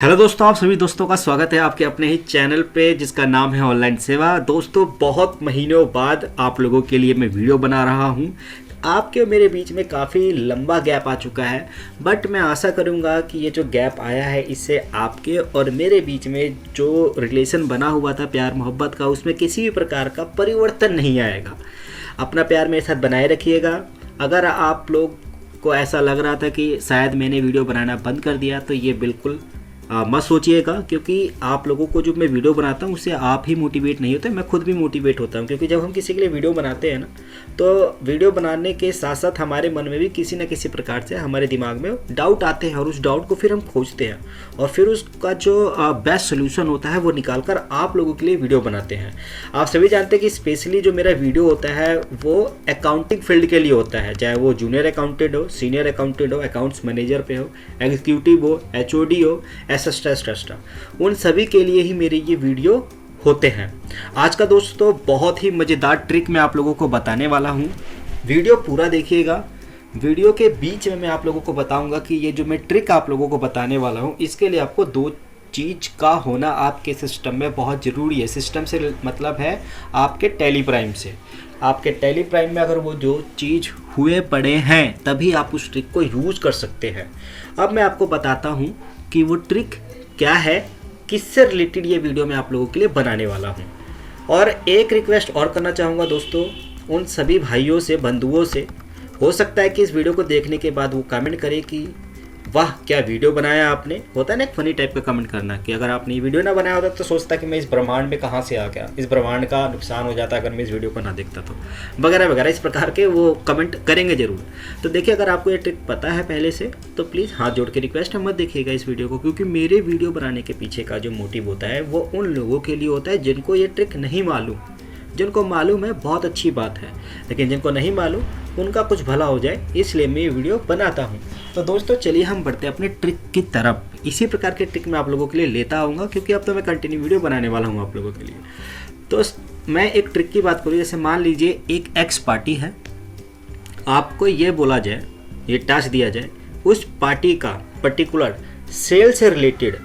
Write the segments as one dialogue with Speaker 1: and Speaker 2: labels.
Speaker 1: Hello दोस्तों, आप सभी दोस्तों का स्वागत है आपके अपने ही चैनल पे जिसका नाम है ऑनलाइन सेवा। दोस्तों, बहुत महीनों बाद आप लोगों के लिए मैं वीडियो बना रहा हूँ। आपके और मेरे बीच में काफ़ी लंबा गैप आ चुका है, बट मैं आशा करूँगा कि ये जो गैप आया है इससे आपके और मेरे बीच में जो रिलेशन बना हुआ था प्यार मोहब्बत का, उसमें किसी भी प्रकार का परिवर्तन नहीं आएगा। अपना प्यार मेरे साथ बनाए रखिएगा। अगर आप लोग को ऐसा लग रहा था कि शायद मैंने वीडियो बनाना बंद कर दिया, तो ये बिल्कुल मत सोचिएगा, क्योंकि आप लोगों को जो मैं वीडियो बनाता हूँ उससे आप ही मोटिवेट नहीं होते, मैं खुद भी मोटिवेट होता हूँ। क्योंकि जब हम किसी के लिए वीडियो बनाते हैं ना, तो वीडियो बनाने के साथ साथ हमारे मन में भी किसी न किसी प्रकार से हमारे दिमाग में डाउट आते हैं, और उस डाउट को फिर हम खोजते हैं और फिर उसका जो बेस्ट सोल्यूशन होता है वो निकाल कर आप लोगों के लिए वीडियो बनाते हैं। आप सभी जानते हैं कि स्पेशली जो मेरा वीडियो होता है वो अकाउंटिंग फील्ड के लिए होता है, चाहे वो जूनियर अकाउंटेंट हो, सीनियर अकाउंटेंट हो, अकाउंट्स मैनेजर पे हो, एग्जीक्यूटिव हो, एचओडी हो, एसएसटा, उन सभी के लिए ही मेरे ये वीडियो होते हैं। आज का दोस्तों बहुत ही मज़ेदार ट्रिक मैं आप लोगों को बताने वाला हूँ। वीडियो पूरा देखिएगा। वीडियो के बीच में मैं आप लोगों को बताऊंगा कि ये जो मैं ट्रिक आप लोगों को बताने वाला हूँ, इसके लिए आपको दो चीज़ का होना आपके सिस्टम में बहुत ज़रूरी है। सिस्टम से मतलब है आपके टेलीप्राइम से। आपके टेलीप्राइम में अगर वो जो चीज़ हुए पड़े हैं तभी आप उस ट्रिक को यूज़ कर सकते हैं। अब मैं आपको बताता हूँ कि वो ट्रिक क्या है, किससे रिलेटेड ये वीडियो मैं आप लोगों के लिए बनाने वाला हूँ। और एक रिक्वेस्ट और करना चाहूँगा दोस्तों, उन सभी भाइयों से, बंधुओं से, हो सकता है कि इस वीडियो को देखने के बाद वो कमेंट करे कि वाह क्या वीडियो बनाया आपने। होता है ना एक फ़नी टाइप का कमेंट करना, कि अगर आपने ये वीडियो ना बनाया होता तो सोचता कि मैं इस ब्रह्मांड में कहाँ से आ गया, इस ब्रह्मांड का नुकसान हो जाता अगर मैं इस वीडियो को ना देखता तो, वगैरह वगैरह इस प्रकार के वो कमेंट करेंगे ज़रूर। तो देखिए, अगर आपको ये ट्रिक पता है पहले से तो प्लीज़ हाथ जोड़ के रिक्वेस्ट है, मत देखिएगा इस वीडियो को, क्योंकि मेरे वीडियो बनाने के पीछे का जो मोटिव होता है वो उन लोगों के लिए होता है जिनको ये ट्रिक नहीं मालूम। जिनको मालूम है बहुत अच्छी बात है, लेकिन जिनको नहीं मालूम उनका कुछ भला हो जाए, इसलिए मैं ये वीडियो बनाता हूँ। तो दोस्तों चलिए हम बढ़ते हैं अपने ट्रिक की तरफ। इसी प्रकार के ट्रिक मैं आप लोगों के लिए लेता आऊँगा, क्योंकि अब तो मैं कंटिन्यू वीडियो बनाने वाला हूँ आप लोगों के लिए। तो मैं एक ट्रिक की बात करूँ, जैसे मान लीजिए एक एक्स पार्टी है, आपको ये बोला जाए, ये टास्क दिया जाए, उस पार्टी का पर्टिकुलर सेल से रिलेटेड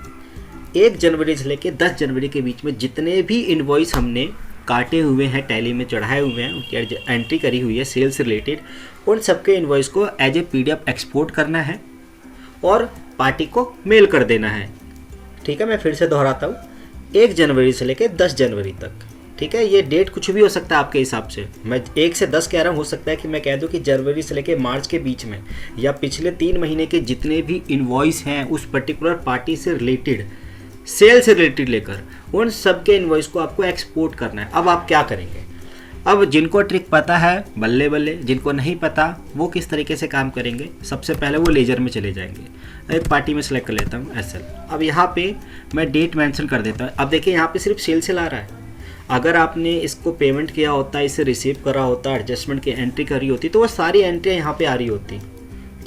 Speaker 1: 1 जनवरी से लेकर 10 जनवरी के बीच में जितने भी इनवॉइस हमने काटे हुए हैं, टैली में चढ़ाए हुए हैं, उनकी एंट्री करी हुई है सेल से रिलेटेड, उन सबके इनवॉइस को एज ए पीडीएफ एक्सपोर्ट करना है और पार्टी को मेल कर देना है। ठीक है, मैं फिर से दोहराता हूँ, 1 जनवरी से लेकर 10 जनवरी तक। ठीक है, ये डेट कुछ भी हो सकता है आपके हिसाब से। मैं 1 से 10 कह रहा हूँ, हो सकता है कि मैं कह दूँ कि जनवरी से लेकर मार्च के बीच में, या पिछले 3 महीने के जितने भी इनवॉइस हैं उस पर्टिकुलर पार्टी से रिलेटेड, सेल से रिलेटेड लेकर, उन सब के इनवॉइस को आपको एक्सपोर्ट करना है। अब आप क्या करेंगे? अब जिनको ट्रिक पता है बल्ले बल्ले, जिनको नहीं पता वो किस तरीके से काम करेंगे, सबसे पहले वो लेजर में चले जाएंगे। एक पार्टी में सेलेक्ट कर लेता हूँ एसएल। अब यहाँ पे मैं डेट मेंशन कर देता हूँ। अब देखिए यहाँ पे सिर्फ सेल से ला रहा है। अगर आपने इसको पेमेंट किया होता, इसे रिसीव करा होता, एडजस्टमेंट की एंट्री करी होती, तो वो सारी एंट्रियाँ यहाँ पे आ रही होती।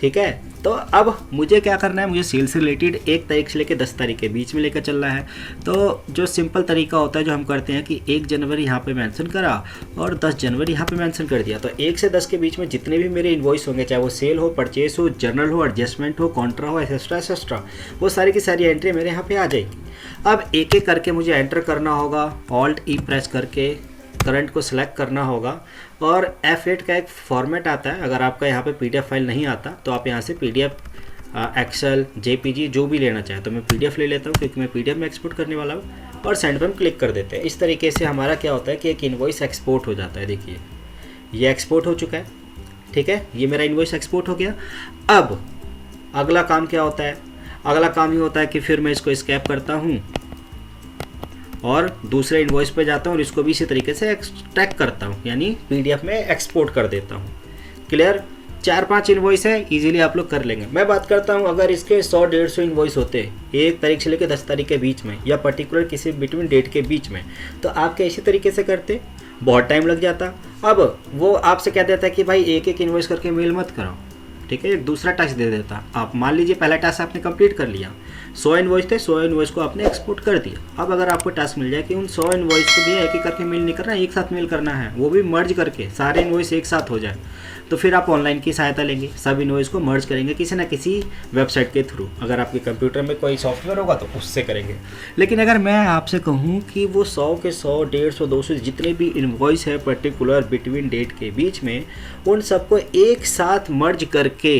Speaker 1: ठीक है, तो अब मुझे क्या करना है, मुझे सेल से रिलेटेड 1 तारीख से लेकर 10 तारीख के बीच में लेकर चलना है। तो जो सिंपल तरीका होता है जो हम करते हैं कि 1 जनवरी यहाँ पे मेंशन करा और 10 जनवरी यहाँ पे मेंशन कर दिया, तो 1 से 10 के बीच में जितने भी मेरे इनवॉइस होंगे, चाहे वो सेल हो, परचेस हो, जर्नल हो, एडजस्टमेंट हो, कॉन्ट्रा हो, एक्सेट्रा, वो सारी की सारी एंट्री मेरे यहाँ पे आ जाएगी। अब एक एक करके मुझे एंटर करना होगा, ऑल्ट-ई प्रेस करके करंट को सिलेक्ट करना होगा, और F8 का एक फॉर्मेट आता है। अगर आपका यहाँ पे पीडीएफ फाइल नहीं आता तो आप यहाँ से पीडीएफ, एक्सेल, जेपीजी जो भी लेना चाहें, तो मैं पीडीएफ ले लेता हूँ क्योंकि मैं पीडीएफ में एक्सपोर्ट करने वाला हूँ, और सेंड पर हम क्लिक कर देते हैं। इस तरीके से हमारा क्या होता है कि एक इनवॉइस एक्सपोर्ट हो जाता है। देखिए ये एक्सपोर्ट हो चुका है। ठीक है, ये मेरा इनवॉइस एक्सपोर्ट हो गया। अब अगला काम क्या होता है? अगला काम ये होता है कि फिर मैं इसको स्कैप करता हूँ और दूसरे इनवॉइस पे जाता हूँ और इसको भी इसी तरीके से एक्सट्रैक्ट करता हूँ, यानी पीडीएफ में एक्सपोर्ट कर देता हूँ। क्लियर? 4-5 इनवॉइस है, इजीली आप लोग कर लेंगे। मैं बात करता हूँ अगर इसके 100-150 इनवॉइस होते 1 तारीख से लेकर 10 तारीख के बीच में, या पर्टिकुलर किसी बिटवीन डेट के बीच में, तो आप क्या इसी तरीके से करते? बहुत टाइम लग जाता। अब वो आपसे कह देता है कि भाई एक इनवॉइस करके मेल मत करो। ठीक है, एक दूसरा टास्क दे देता। आप मान लीजिए पहला टास्क आपने कंप्लीट कर लिया, 100 इनवॉइस थे, 100 इनवॉइस को आपने एक्सपोर्ट कर दिया। अब अगर आपको टास्क मिल जाए कि उन 100 इनवॉइस को भी एक एक करके मेल नहीं करना, एक साथ मेल करना है, वो भी मर्ज करके सारे इनवॉइस एक साथ हो जाए, तो फिर आप ऑनलाइन की सहायता लेंगे, सब इनवॉइस को मर्ज करेंगे किसी ना किसी वेबसाइट के थ्रू। अगर आपके कंप्यूटर में कोई सॉफ्टवेयर होगा तो उससे करेंगे। लेकिन अगर मैं आपसे कहूँ कि वो 100 के 100, 150, 200 जितने भी इनवॉइस है पर्टिकुलर बिटवीन डेट के बीच में, उन सबको एक साथ मर्ज करके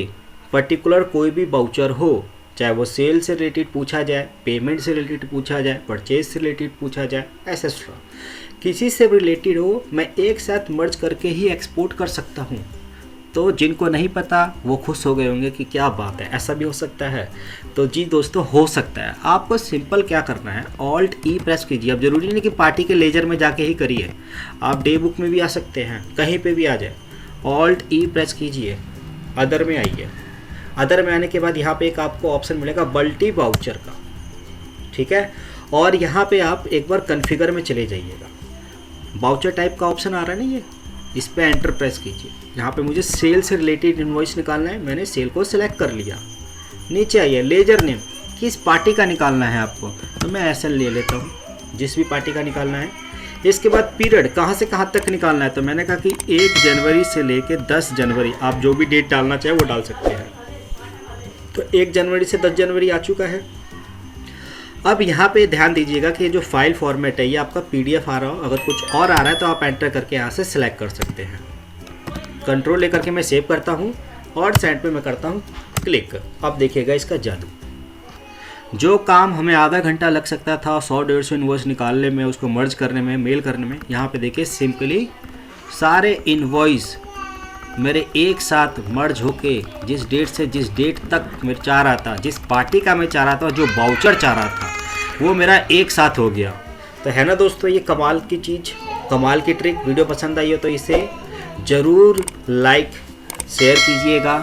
Speaker 1: पर्टिकुलर कोई भी वाउचर हो, चाहे वो सेल से रिलेटेड पूछा जाए, पेमेंट से रिलेटेड पूछा जाए, परचेज से रिलेटेड पूछा जाए, एसेट्रा किसी से भी रिलेटेड हो, मैं एक साथ मर्ज करके ही एक्सपोर्ट कर सकता हूँ। तो जिनको नहीं पता वो खुश हो गए होंगे कि क्या बात है, ऐसा भी हो सकता है। तो जी दोस्तों, हो सकता है। आपको सिंपल क्या करना है, ऑल्ट ई प्रेस कीजिए। अब जरूरी नहीं कि पार्टी के लेजर में जाके ही करिए, आप डे बुक में भी आ सकते हैं, कहीं पे भी आ जाए। ऑल्ट ई प्रेस कीजिए, अदर में आइए। अदर में आने के बाद यहाँ पे एक आपको ऑप्शन मिलेगा मल्टी वाउचर का, ठीक है। और यहाँ पे आप एक बार कॉन्फ़िगर में चले जाइएगा, वाउचर टाइप का ऑप्शन आ रहा है ना, ये इस पर एंटर प्रेस कीजिए। यहाँ पे मुझे सेल से रिलेटेड इनवॉइस निकालना है, मैंने सेल को सिलेक्ट कर लिया। नीचे आइए, लेजर नेम, किस पार्टी का निकालना है आपको, तो मैं ऐसा ले लेता हूँ, जिस भी पार्टी का निकालना है। इसके बाद पीरियड कहाँ से कहाँ तक निकालना है, तो मैंने कहा कि 1 जनवरी से लेकर 10 जनवरी, आप जो भी डेट डालना चाहे वो डाल सकते हैं। तो 1 जनवरी से 10 जनवरी आ चुका है। अब यहाँ पे ध्यान दीजिएगा कि जो फाइल फॉर्मेट है ये आपका PDF आ रहा हो, अगर कुछ और आ रहा है तो आप एंटर करके यहाँ से सिलेक्ट कर सकते हैं। कंट्रोल लेकर के मैं सेव करता हूँ और सेंड पे मैं करता हूँ क्लिक। अब देखिएगा इसका जादू। जो काम हमें आधा घंटा लग सकता था 100-150 इनवॉइस निकालने में, उसको मर्ज करने में, मेल करने में, यहाँ पे देखिए सिंपली सारे इनवॉइस मेरे एक साथ मर्ज होके जिस डेट से जिस डेट तक मैं चाह रहा था, जिस पार्टी का मैं चाह रहा था, जो वाउचर चाह रहा था, वो मेरा एक साथ हो गया। तो है ना दोस्तों, ये कमाल की चीज़, कमाल की ट्रिक। वीडियो पसंद आई हो तो इसे ज़रूर लाइक शेयर कीजिएगा,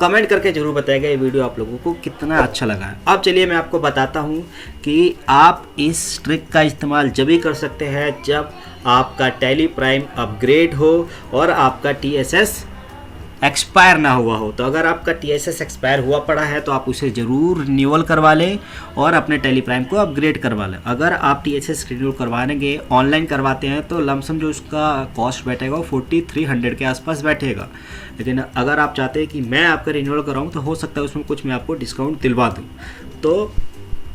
Speaker 1: कमेंट करके ज़रूर बताइएगा ये वीडियो आप लोगों को कितना अच्छा लगा है। अब चलिए मैं आपको बताता हूँ कि आप इस ट्रिक का इस्तेमाल जब भी कर सकते हैं जब आपका टैली प्राइम अपग्रेड हो और आपका TSS एक्सपायर ना हुआ हो। तो अगर आपका TSS एक्सपायर हुआ पड़ा है तो आप उसे ज़रूर रिन्यूअल करवा लें और अपने टैली प्राइम को अपग्रेड करवा लें। अगर आप TSS रिन्यूअल करवाएंगे, ऑनलाइन करवाते हैं, तो लमसम जो उसका कॉस्ट बैठेगा वो 4300 के आसपास बैठेगा। लेकिन अगर आप चाहते हैं कि मैं आपका रिन्यूअल कराऊँ तो हो सकता है उसमें कुछ मैं आपको डिस्काउंट दिलवा दूँ। तो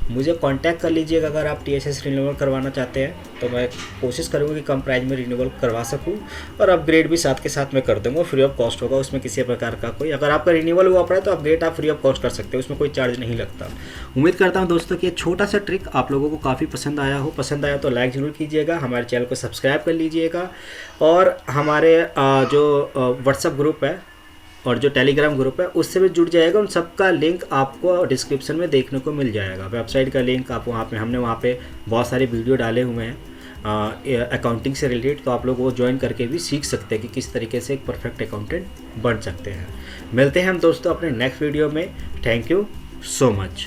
Speaker 1: मुझे कांटेक्ट कर लीजिएगा अगर आप TSS रिन्यूअल करवाना चाहते हैं, तो मैं कोशिश करूँगा कि कम प्राइस में रिन्यूअल करवा सकूँ और अपग्रेड भी साथ के साथ मैं कर दूँगा, फ्री ऑफ कॉस्ट होगा, उसमें किसी प्रकार का कोई, अगर आपका रिन्यूअल हुआ पड़ा है तो अपग्रेड आप फ्री ऑफ कॉस्ट कर सकते हो, उसमें कोई चार्ज नहीं लगता। उम्मीद करता हूँ दोस्तों कि ये छोटा सा ट्रिक आप लोगों को काफ़ी पसंद आया हो। पसंद आया तो लाइक ज़रूर कीजिएगा, हमारे चैनल को सब्सक्राइब कर लीजिएगा और हमारे जो व्हाट्सएप ग्रुप है और जो टेलीग्राम ग्रुप है उससे भी जुड़ जाएगा। उन सब का लिंक आपको डिस्क्रिप्शन में देखने को मिल जाएगा। वेबसाइट का लिंक आप वहाँ पे, हमने वहाँ पे बहुत सारे वीडियो डाले हुए हैं अकाउंटिंग से रिलेटेड, तो आप लोग वो ज्वाइन करके भी सीख सकते हैं कि किस तरीके से एक परफेक्ट अकाउंटेंट बन सकते हैं। मिलते हैं हम दोस्तों अपने नेक्स्ट वीडियो में। Thank you so much.